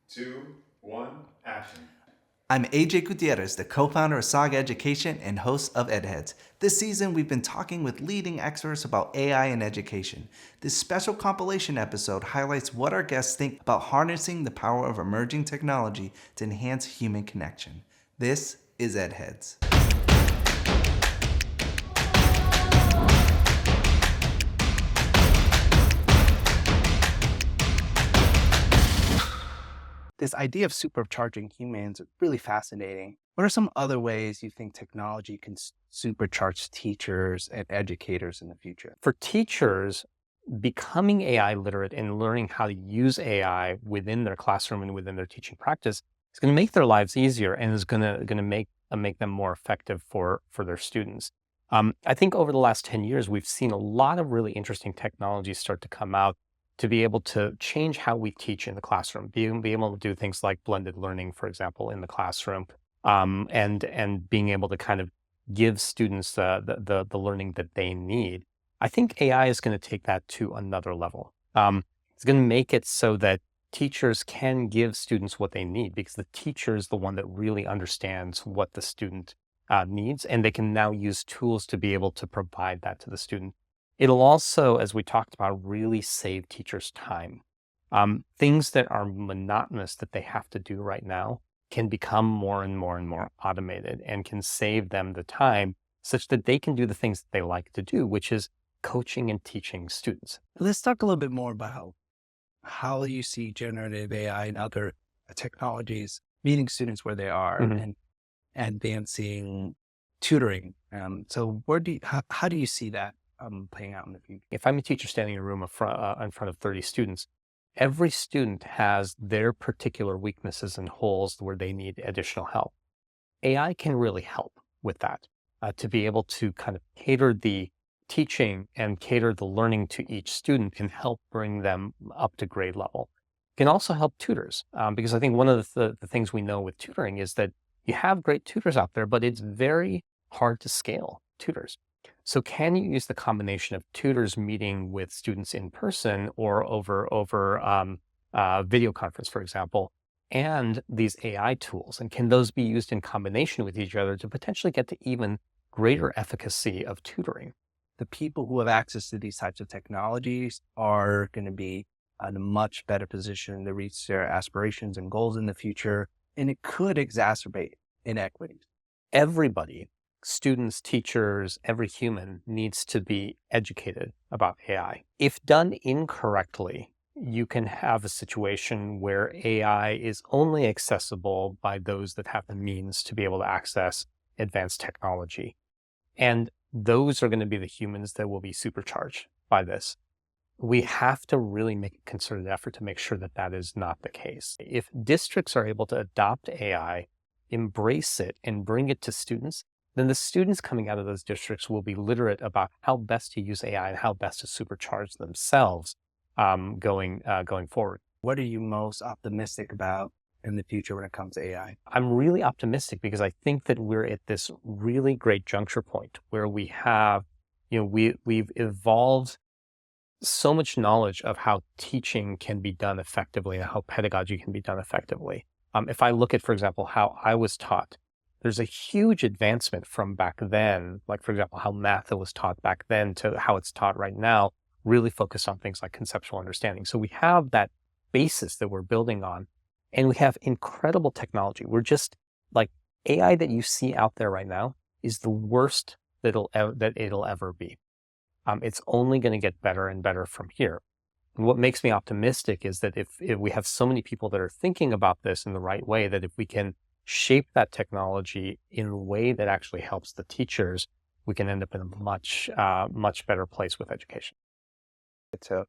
two, one, action. I'm AJ Gutierrez, the co-founder of Saga Education and host of EdHeads. This season, we've been talking with leading experts about AI in education. This special compilation episode highlights what our guests think about harnessing the power of emerging technology to enhance human connection. This is EdHeads. This idea of supercharging humans is really fascinating. What are some other ways you think technology can supercharge teachers and educators in the future? For teachers, becoming AI literate and learning how to use AI within their classroom and within their teaching practice is going to make their lives easier and is going to make them more effective for their students. I think over the last 10 years, we've seen a lot of really interesting technologies start to come out to be able to change how we teach in the classroom, be able to do things like blended learning, for example, in the classroom, and being able to kind of give students the learning that they need. I think AI is going to take that to another level. It's going to make it so that teachers can give students what they need because the teacher is the one that really understands what the student needs, and they can now use tools to be able to provide that to the student. It'll also, as we talked about, really save teachers time. Things that are monotonous that they have to do right now can become more and more and more automated and can save them the time such that they can do the things that they like to do, which is coaching and teaching students. Let's talk a little bit more about how you see generative AI and other technologies meeting students where they are and advancing tutoring. So how do you see that playing out in the future? If I'm a teacher standing in a room in front of 30 students, every student has their particular weaknesses and holes where they need additional help. AI can really help with that, to be able to kind of cater the teaching and cater the learning to each student can help bring them up to grade level. It can also help tutors, because I think one of the things we know with tutoring is that you have great tutors out there, but it's very hard to scale tutors. So can you use the combination of tutors meeting with students in person or over video conference, for example, and these AI tools? And can those be used in combination with each other to potentially get to even greater efficacy of tutoring? The people who have access to these types of technologies are going to be in a much better position to reach their aspirations and goals in the future, and it could exacerbate inequities. Everybody, students, teachers, every human needs to be educated about AI. If done incorrectly, you can have a situation where AI is only accessible by those that have the means to be able to access advanced technology. And those are going to be the humans that will be supercharged by this. We have to really make a concerted effort to make sure that that is not the case. If districts are able to adopt AI, embrace it, and bring it to students, then the students coming out of those districts will be literate about how best to use AI and how best to supercharge themselves going forward. What are you most optimistic about in the future when it comes to AI? I'm really optimistic because I think that we're at this really great juncture point where we have, we've evolved so much knowledge of how teaching can be done effectively and how pedagogy can be done effectively. If I look at, for example, how I was taught, there's a huge advancement from back then, like, for example, how math was taught back then to how it's taught right now, really focused on things like conceptual understanding. So we have that basis that we're building on, and we have incredible technology. We're just like AI that you see out there right now is the worst that it'll ever be. It's only going to get better and better from here. And what makes me optimistic is that if we have so many people that are thinking about this in the right way, that if we can shape that technology in a way that actually helps the teachers, we can end up in a much better place with education. So,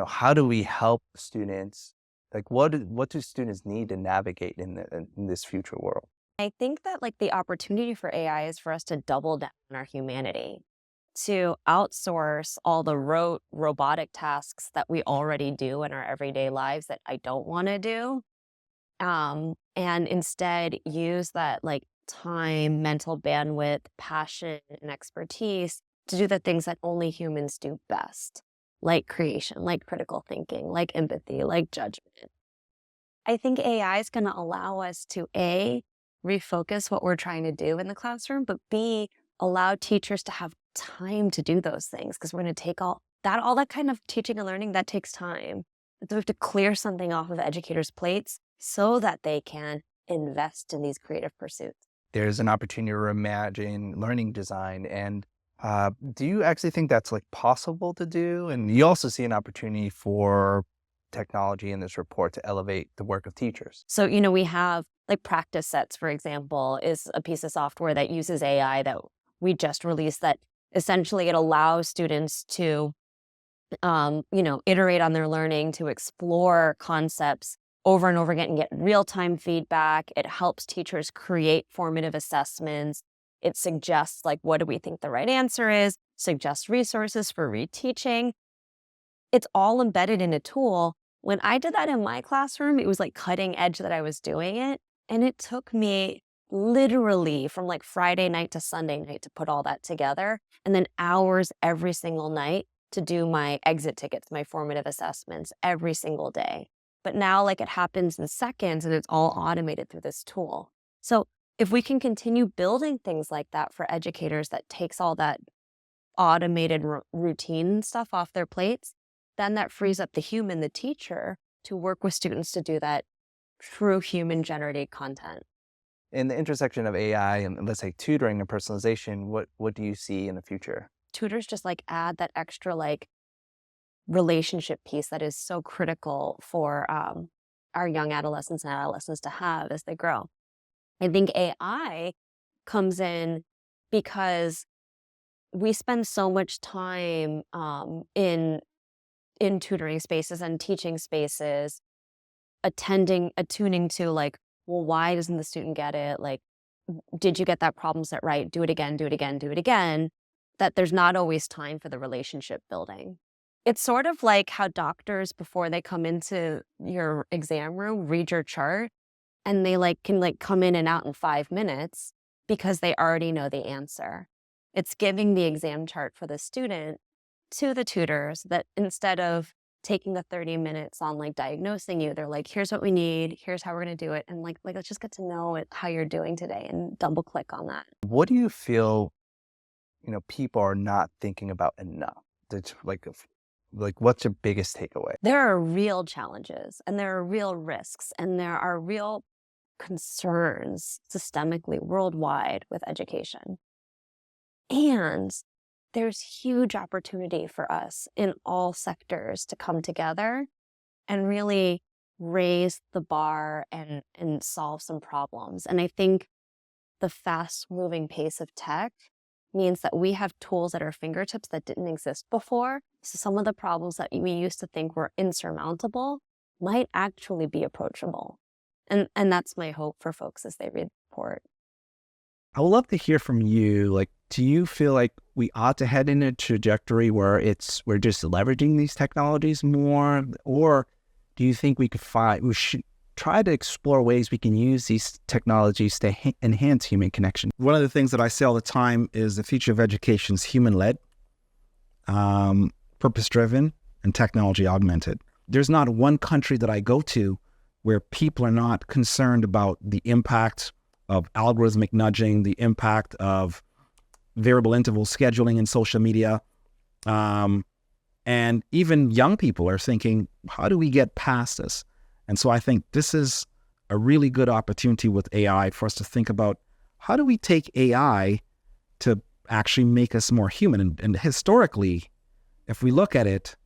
how do we help students? Like, what do students need to navigate in this future world? I think that the opportunity for AI is for us to double down on our humanity, to outsource all the rote robotic tasks that we already do in our everyday lives that I don't want to do. And instead use that time, mental bandwidth, passion, and expertise to do the things that only humans do best, like creation, like critical thinking, like empathy, like judgment. I think AI is going to allow us to A, refocus what we're trying to do in the classroom, but B, allow teachers to have time to do those things, because we're going to take all that kind of teaching and learning, that takes time. So we have to clear something off of educators' plates so that they can invest in these creative pursuits. There's an opportunity to reimagine learning design. And do you actually think that's like possible to do? And you also see an opportunity for technology in this report to elevate the work of teachers. So, we have like practice sets, for example, is a piece of software that uses AI that we just released, that essentially it allows students to, iterate on their learning, to explore concepts over and over again and get real-time feedback. It helps teachers create formative assessments. It suggests, like, what do we think the right answer is, suggests resources for reteaching. It's all embedded in a tool. When I did that in my classroom, it was like cutting edge that I was doing it. And it took me literally from like Friday night to Sunday night to put all that together, and then hours every single night to do my exit tickets, my formative assessments every single day. But now, like, it happens in seconds and it's all automated through this tool. So if we can continue building things like that for educators that takes all that automated routine stuff off their plates, then that frees up the human, the teacher, to work with students to do that true human-generated content. In the intersection of AI and, let's say, tutoring and personalization, what do you see in the future? Tutors just like add that extra like relationship piece that is so critical for our young adolescents and adolescents to have as they grow. I think AI comes in because we spend so much time in tutoring spaces and teaching spaces, attuning to like, well, why doesn't the student get it? Like, did you get that problem set right? Do it again, do it again, do it again. That there's not always time for the relationship building. It's sort of like how doctors, before they come into your exam room, read your chart, and they can come in and out in 5 minutes because they already know the answer. It's giving the exam chart for the student to the tutors, that instead of taking the 30 minutes on like diagnosing you, they're like, here's what we need, here's how we're going to do it. And like, let's just get to know how you're doing today and double click on that. What do you feel, people are not thinking about enough? That's like what's your biggest takeaway? There are real challenges and there are real risks and there are real concerns systemically worldwide with education. And there's huge opportunity for us in all sectors to come together and really raise the bar and solve some problems. And I think the fast-moving pace of tech means that we have tools at our fingertips that didn't exist before. So some of the problems that we used to think were insurmountable might actually be approachable. And that's my hope for folks as they read the report. I would love to hear from you. Like, do you feel like we ought to head in a trajectory where we're just leveraging these technologies more? Or do you think we should try to explore ways we can use these technologies to enhance human connection? One of the things that I say all the time is the future of education is human-led, purpose-driven, and technology augmented. There's not one country that I go to where people are not concerned about the impact of algorithmic nudging, the impact of variable interval scheduling in social media. And even young people are thinking, how do we get past this? And so I think this is a really good opportunity with AI for us to think about, how do we take AI to actually make us more human? And historically, if we look at it,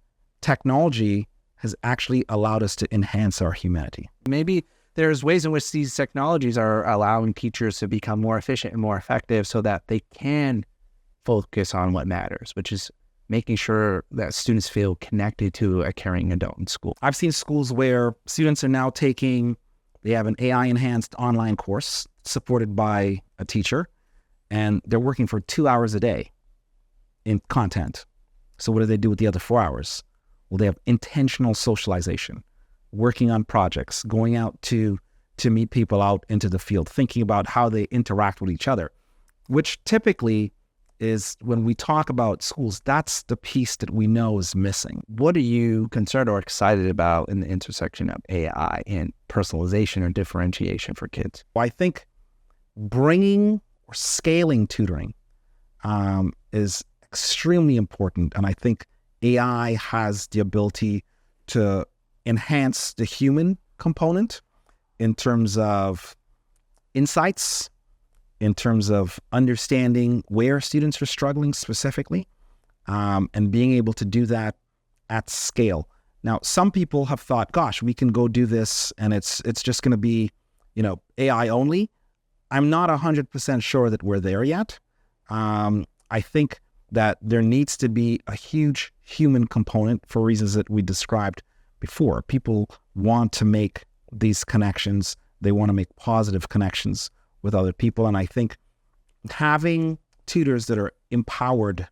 technology has actually allowed us to enhance our humanity. Maybe there's ways in which these technologies are allowing teachers to become more efficient and more effective so that they can focus on what matters, which is making sure that students feel connected to a caring adult in school. I've seen schools where students are now they have an AI-enhanced online course supported by a teacher, and they're working for 2 hours a day in content. So what do they do with the other 4 hours? Well, they have intentional socialization, working on projects, going out to meet people out into the field, thinking about how they interact with each other, which typically is when we talk about schools, that's the piece that we know is missing. What are you concerned or excited about in the intersection of AI and personalization or differentiation for kids? I think bringing or scaling tutoring is extremely important. And I think AI has the ability to enhance the human component in terms of insights, in terms of understanding where students are struggling specifically, and being able to do that at scale. Now, some people have thought, gosh, we can go do this and it's just going to be, AI only. I'm not 100% sure that we're there yet. I think that there needs to be a huge human component for reasons that we described before. People want to make these connections. They want to make positive connections with other people. And I think having tutors that are empowered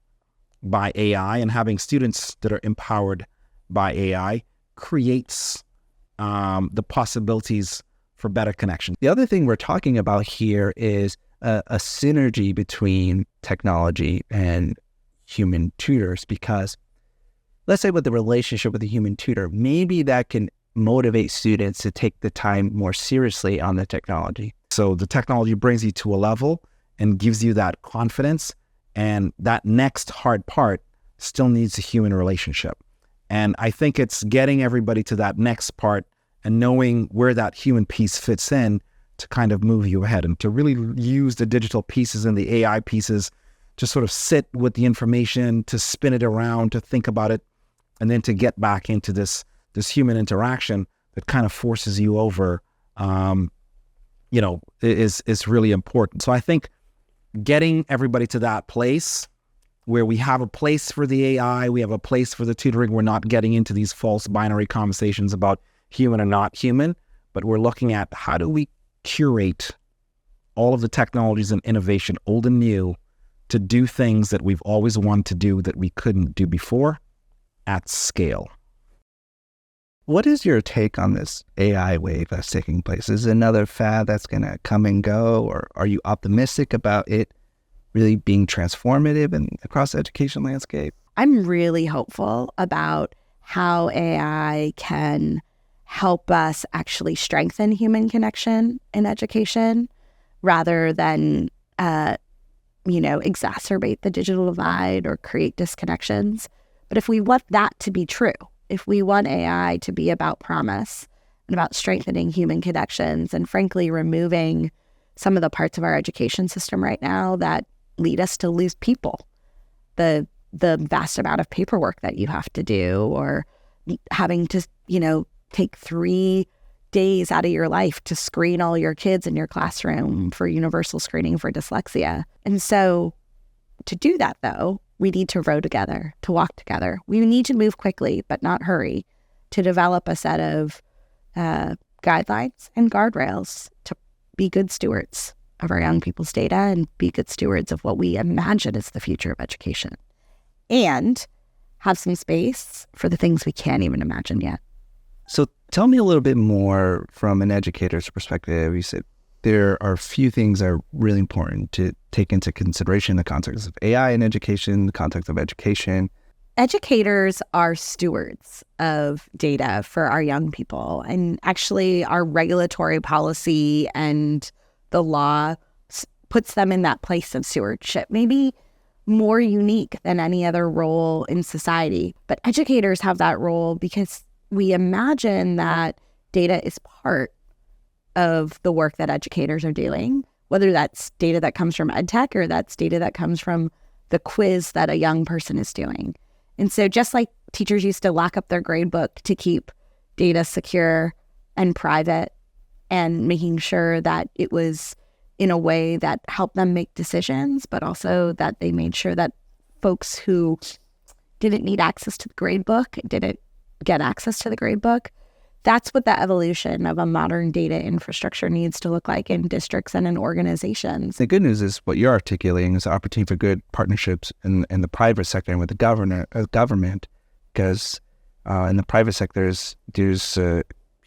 by AI and having students that are empowered by AI creates the possibilities for better connection. The other thing we're talking about here is a synergy between technology and human tutors, because let's say with the relationship with the human tutor, maybe that can motivate students to take the time more seriously on the technology. So the technology brings you to a level and gives you that confidence, and that next hard part still needs a human relationship. And I think it's getting everybody to that next part and knowing where that human piece fits in to kind of move you ahead, and to really use the digital pieces and the AI pieces to sort of sit with the information, to spin it around, to think about it, and then to get back into this human interaction that kind of forces you over, is really important. So I think getting everybody to that place where we have a place for the AI, we have a place for the tutoring. We're not getting into these false binary conversations about human or not human, but we're looking at how do we curate all of the technologies and innovation, old and new, to do things that we've always wanted to do that we couldn't do before at scale. What is your take on this AI wave that's taking place? Is it another fad that's going to come and go, or are you optimistic about it really being transformative across the education landscape? I'm really hopeful about how AI can help us actually strengthen human connection in education rather than, exacerbate the digital divide or create disconnections. But if we want that to be true, if we want AI to be about promise and about strengthening human connections and frankly removing some of the parts of our education system right now that lead us to lose people, the vast amount of paperwork that you have to do, or having to, take 3 days out of your life to screen all your kids in your classroom for universal screening for dyslexia. And so to do that, though, we need to row together, to walk together. We need to move quickly, but not hurry, to develop a set of guidelines and guardrails to be good stewards of our young people's data and be good stewards of what we imagine is the future of education, and have some space for the things we can't even imagine yet. So tell me a little bit more from an educator's perspective. You said there are a few things that are really important to take into consideration in the context of AI in education, the context of education. Educators are stewards of data for our young people. And actually, our regulatory policy and the law puts them in that place of stewardship, maybe more unique than any other role in society. But educators have that role because we imagine that data is part of the work that educators are doing, whether that's data that comes from EdTech or that's data that comes from the quiz that a young person is doing. And so just like teachers used to lock up their grade book to keep data secure and private and making sure that it was in a way that helped them make decisions, but also that they made sure that folks who didn't need access to the grade book didn't get access to the grade book. That's what the evolution of a modern data infrastructure needs to look like in districts and in organizations. The good news is what you're articulating is the opportunity for good partnerships in the private sector and with the government, because in the private sector, there's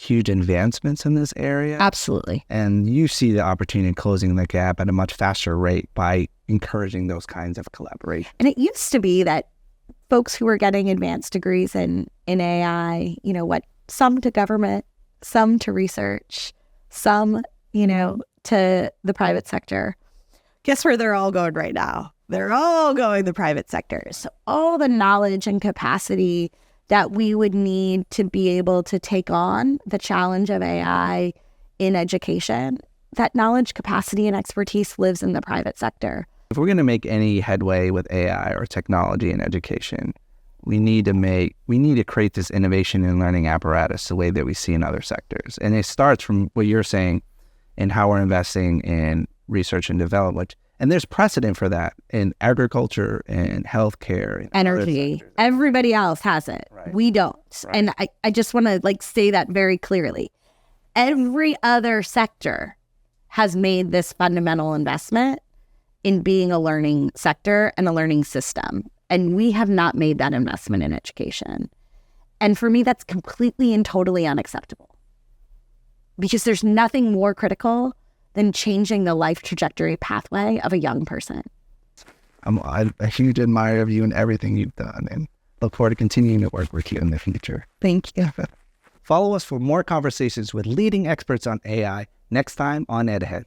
huge advancements in this area. Absolutely. And you see the opportunity in closing the gap at a much faster rate by encouraging those kinds of collaboration. And it used to be that folks who were getting advanced degrees in AI, went some to government, some to research, some, to the private sector. Guess where they're all going right now? They're all going the private sector. So all the knowledge and capacity that we would need to be able to take on the challenge of AI in education, that knowledge, capacity, and expertise lives in the private sector. If we're going to make any headway with AI or technology in education, we need to create this innovation and learning apparatus the way that we see in other sectors. And it starts from what you're saying and how we're investing in research and development. And there's precedent for that in agriculture and healthcare. And energy. Everybody else has it. Right. We don't. Right. And I just want to say that very clearly. Every other sector has made this fundamental investment in being a learning sector and a learning system. And we have not made that investment in education. And for me, that's completely and totally unacceptable. Because there's nothing more critical than changing the life trajectory pathway of a young person. I'm a huge admirer of you and everything you've done, and look forward to continuing to work with you in the future. Thank you. Follow us for more conversations with leading experts on AI next time on EdHeads.